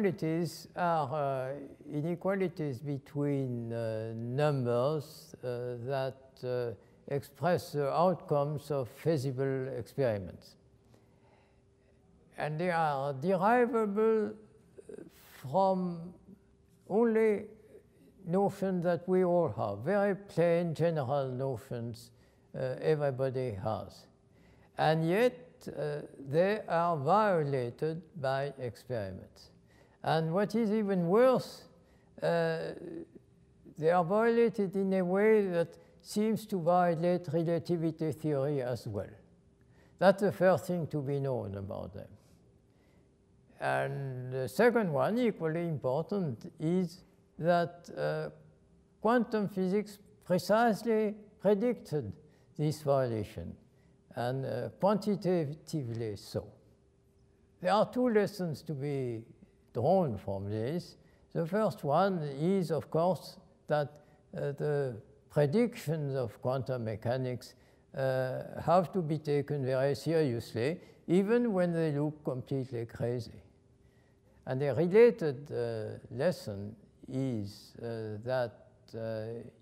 inequalities are inequalities between numbers that express the outcomes of feasible experiments. And they are derivable from only notions that we all have, very plain general notions everybody has. And yet they are violated by experiments. And what is even worse, they are violated in a way that seems to violate relativity theory as well. That's the first thing to be known about them. And the second one, equally important, is that quantum physics precisely predicted this violation, and quantitatively so. There are two lessons to be drawn from this. The first one is, of course, that the predictions of quantum mechanics have to be taken very seriously, even when they look completely crazy. And a related lesson is that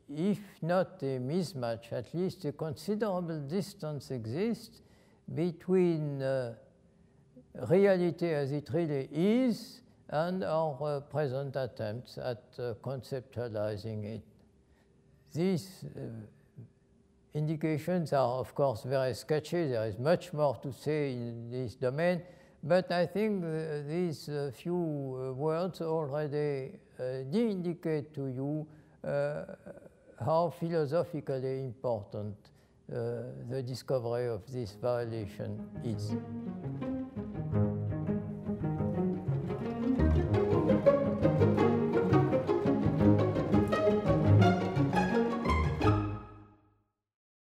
if not a mismatch, at least a considerable distance exists between reality as it really is and our present attempts at conceptualizing it. These indications are, of course, very sketchy. There is much more to say in this domain, but I think these few words already indicate to you how philosophically important the discovery of this violation is.